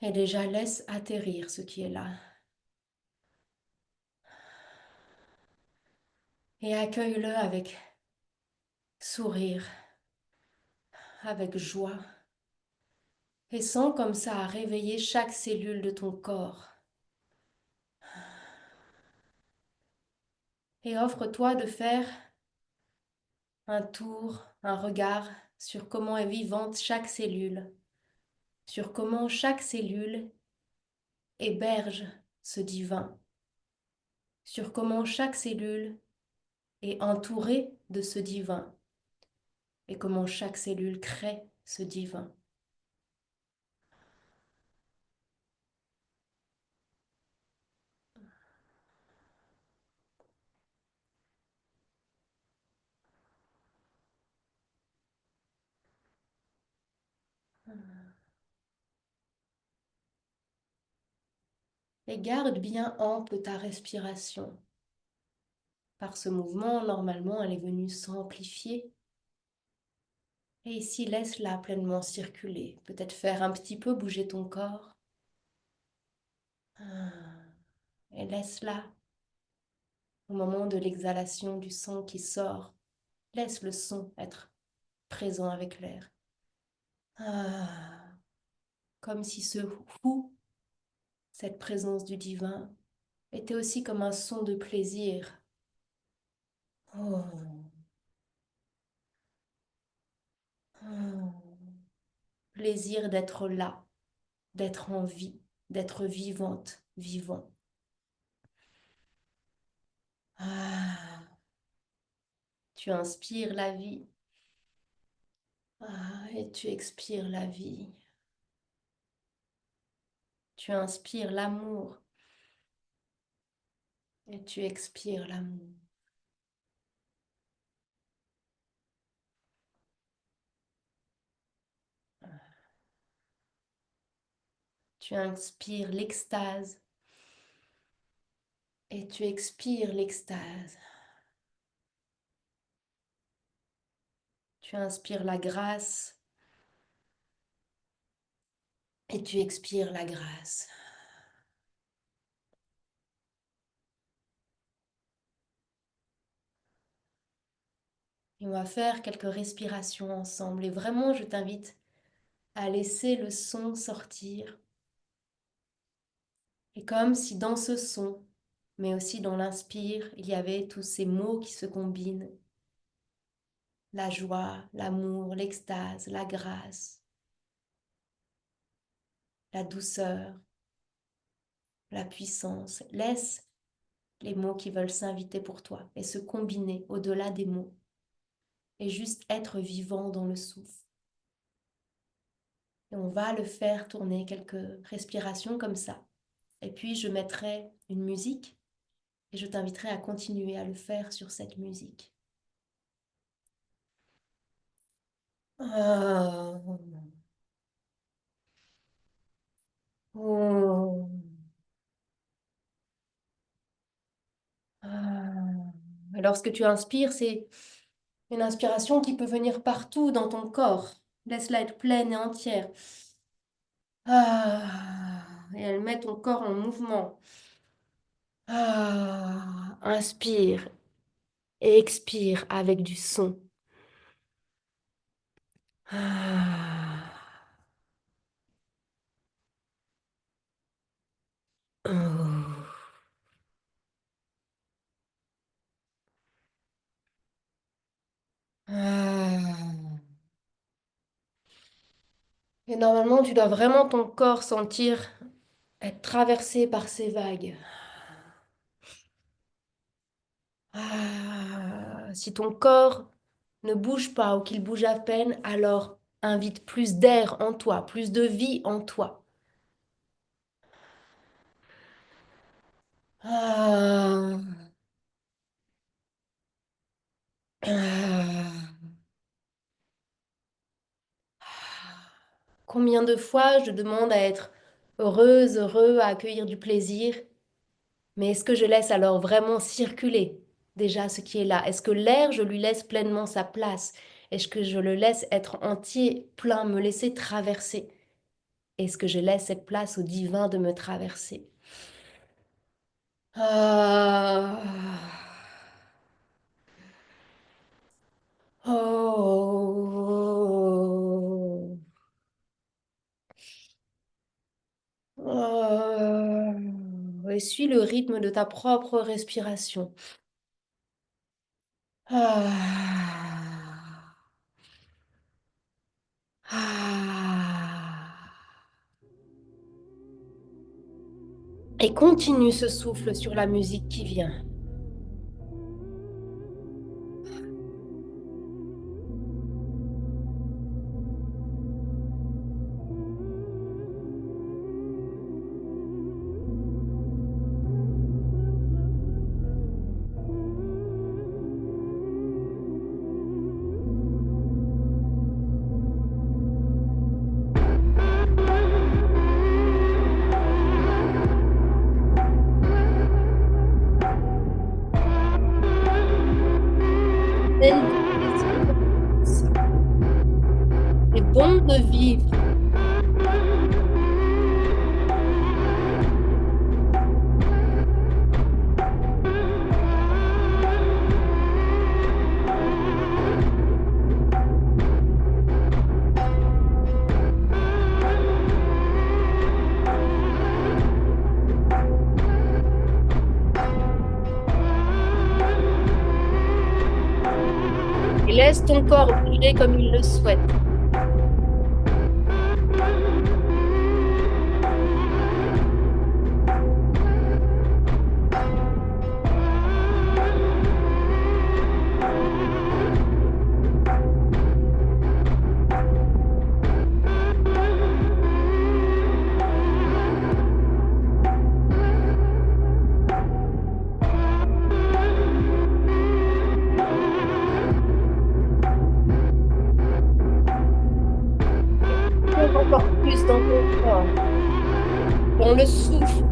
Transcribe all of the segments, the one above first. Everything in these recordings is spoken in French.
Et déjà laisse atterrir ce qui est là. Et accueille-le avec sourire, avec joie. Et sens comme ça réveiller chaque cellule de ton corps. Et offre-toi de faire un tour, un regard sur comment est vivante chaque cellule, sur comment chaque cellule héberge ce divin, sur comment chaque cellule est entourée de ce divin et comment chaque cellule crée ce divin. Et garde bien ample ta respiration. Par ce mouvement, normalement, elle est venue s'amplifier. Et ici, laisse-la pleinement circuler. Peut-être faire un petit peu bouger ton corps. Et laisse-la au moment de l'exhalation du son qui sort. Laisse le son être présent avec l'air. Comme si ce hou, cette présence du divin, était aussi comme un son de plaisir. Oh. Oh. Plaisir d'être là, d'être en vie, d'être vivante, vivant. Tu inspires la vie et tu expires la vie. Tu inspires l'amour et tu expires l'amour. Tu inspires l'extase et tu expires l'extase. Tu inspires la grâce et tu expires la grâce. Et on va faire quelques respirations ensemble. Et vraiment, je t'invite à laisser le son sortir. Et comme si dans ce son, mais aussi dans l'inspire, il y avait tous ces mots qui se combinent. La joie, l'amour, l'extase, la grâce, la douceur, la puissance. Laisse les mots qui veulent s'inviter pour toi et se combiner au-delà des mots et juste être vivant dans le souffle. Et on va le faire tourner quelques respirations comme ça. Et puis je mettrai une musique et je t'inviterai à continuer à le faire sur cette musique. Ah. Oh. Ah. Et lorsque tu inspires, c'est une inspiration qui peut venir partout dans ton corps. Laisse-la être pleine et entière. Et elle met ton corps en mouvement. Inspire et expire avec du son. Ah. Oh. Ah. Et normalement, tu dois vraiment ton corps sentir être traversé par ces vagues. Si ton corps ne bouge pas ou qu'il bouge à peine, alors invite plus d'air en toi, plus de vie en toi. Ah. Ah. Combien de fois je demande à être heureuse, heureux, à accueillir du plaisir, mais est-ce que je laisse alors vraiment circuler déjà ce qui est là? Est-ce que l'air, je lui laisse pleinement sa place? Est-ce que je le laisse être entier, plein, me laisser traverser? Est-ce que je laisse cette place au divin de me traverser? Ah. Oh. Et suis le rythme de ta propre respiration. Ah. Ah. Et continue ce souffle sur la musique qui vient. Pleine de plaisir. C'est bon de vivre. Et laisse ton corps bouger comme il le souhaite. Plonge encore plus dans ton corps, dans le souffle.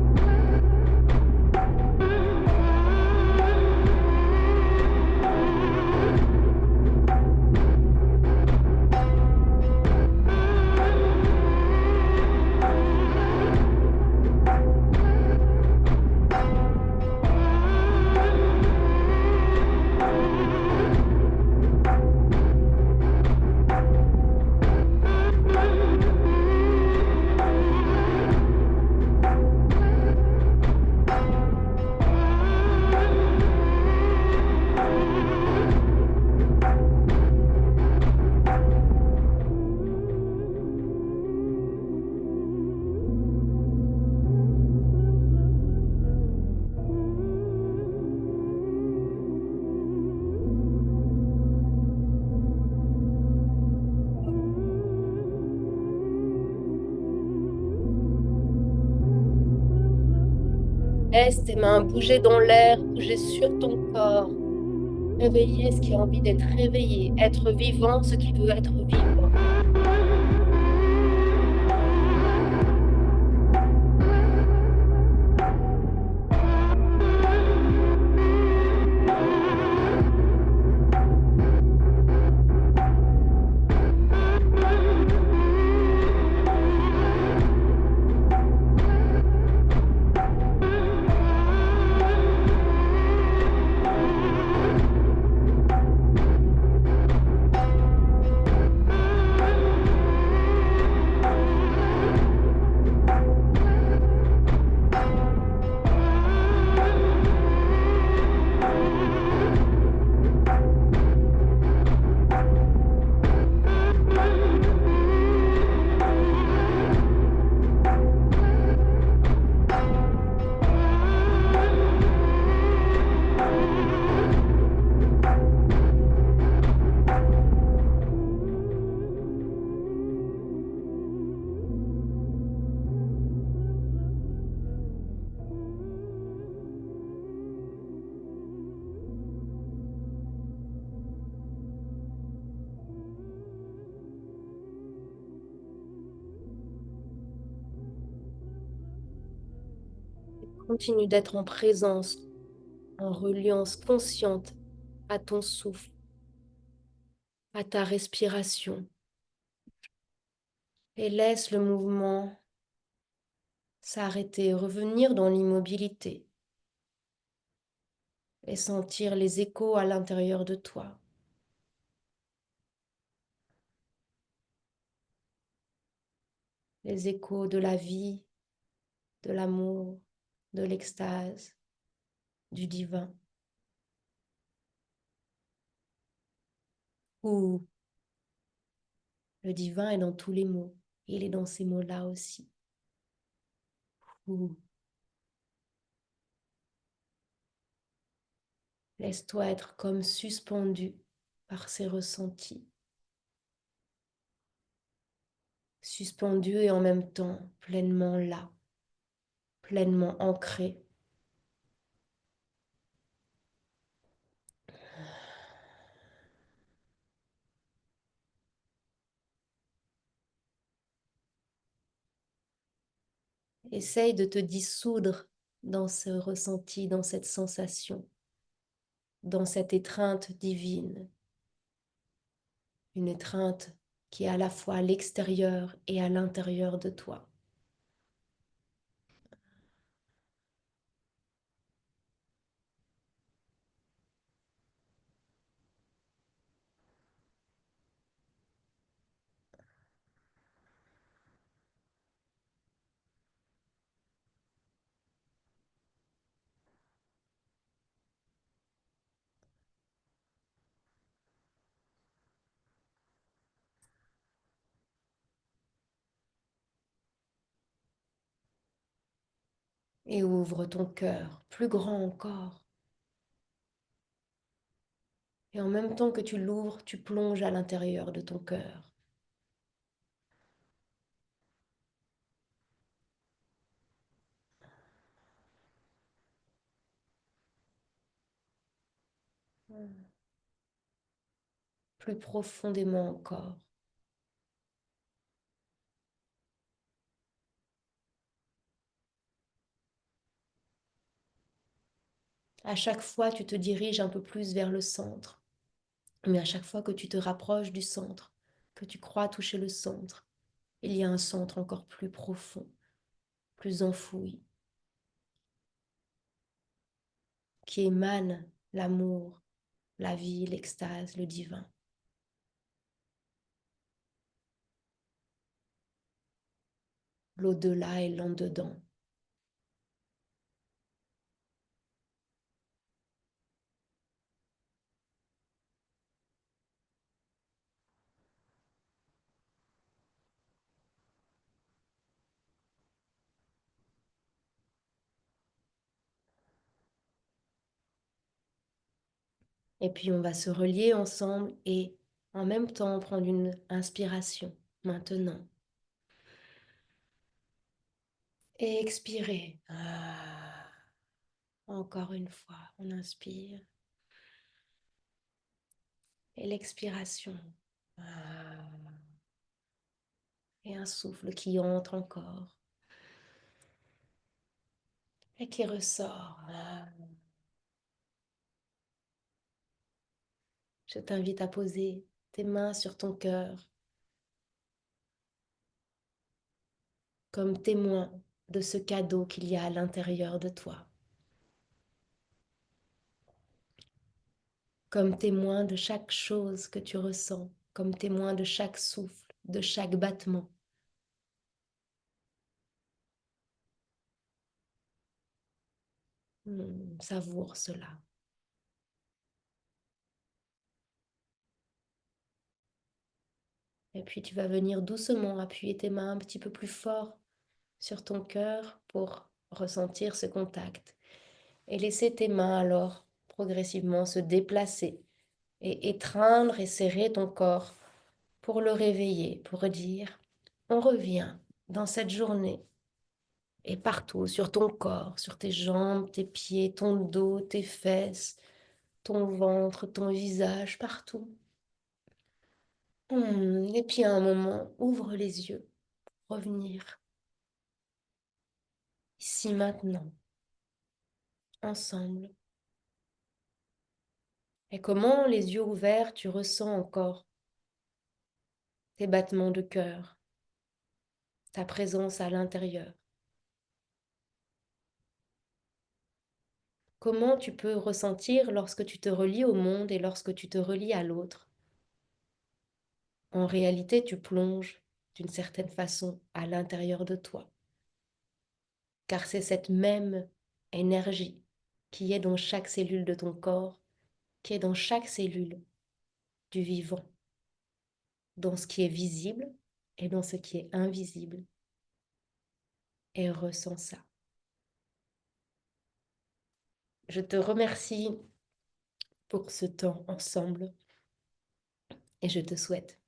Laisse tes mains bouger dans l'air, bouger sur ton corps. Réveiller ce qui a envie d'être réveillé. Être vivant, ce qui veut être vivant. Continue d'être en présence, en reliance consciente à ton souffle, à ta respiration. Et laisse le mouvement s'arrêter, revenir dans l'immobilité et sentir les échos à l'intérieur de toi. Les échos de la vie, de l'amour, de l'extase, du divin. Ou le divin est dans tous les mots. Il est dans ces mots-là aussi. Ou laisse-toi être comme suspendu par ces ressentis. Suspendu et en même temps pleinement là, pleinement ancré. Essaye de te dissoudre dans ce ressenti, dans cette sensation, dans cette étreinte divine. Une étreinte qui est à la fois à l'extérieur et à l'intérieur de toi. Et ouvre ton cœur, plus grand encore. Et en même temps que tu l'ouvres, tu plonges à l'intérieur de ton cœur. Plus profondément encore. À chaque fois, tu te diriges un peu plus vers le centre. Mais à chaque fois que tu te rapproches du centre, que tu crois toucher le centre, il y a un centre encore plus profond, plus enfoui, qui émane l'amour, la vie, l'extase, le divin. L'au-delà et l'en-dedans. Et puis on va se relier ensemble et en même temps prendre une inspiration maintenant. Et expirer. Encore une fois, on inspire. Et l'expiration. Et un souffle qui entre encore et qui ressort. Je t'invite à poser tes mains sur ton cœur comme témoin de ce cadeau qu'il y a à l'intérieur de toi, comme témoin de chaque chose que tu ressens, comme témoin de chaque souffle, de chaque battement. Savoure cela. Et puis tu vas venir doucement appuyer tes mains un petit peu plus fort sur ton cœur pour ressentir ce contact. Et laisser tes mains alors progressivement se déplacer et étreindre et serrer ton corps pour le réveiller, pour dire, on revient dans cette journée et partout sur ton corps, sur tes jambes, tes pieds, ton dos, tes fesses, ton ventre, ton visage, partout. Et puis à un moment, ouvre les yeux, revenir ici maintenant, ensemble. Et comment, les yeux ouverts, tu ressens encore tes battements de cœur, ta présence à l'intérieur. comment tu peux ressentir lorsque tu te relis au monde et lorsque tu te relis à l'autre. En réalité, tu plonges d'une certaine façon à l'intérieur de toi, car c'est cette même énergie qui est dans chaque cellule de ton corps, qui est dans chaque cellule du vivant, dans ce qui est visible et dans ce qui est invisible, et ressens ça. Je te remercie pour ce temps ensemble et je te souhaite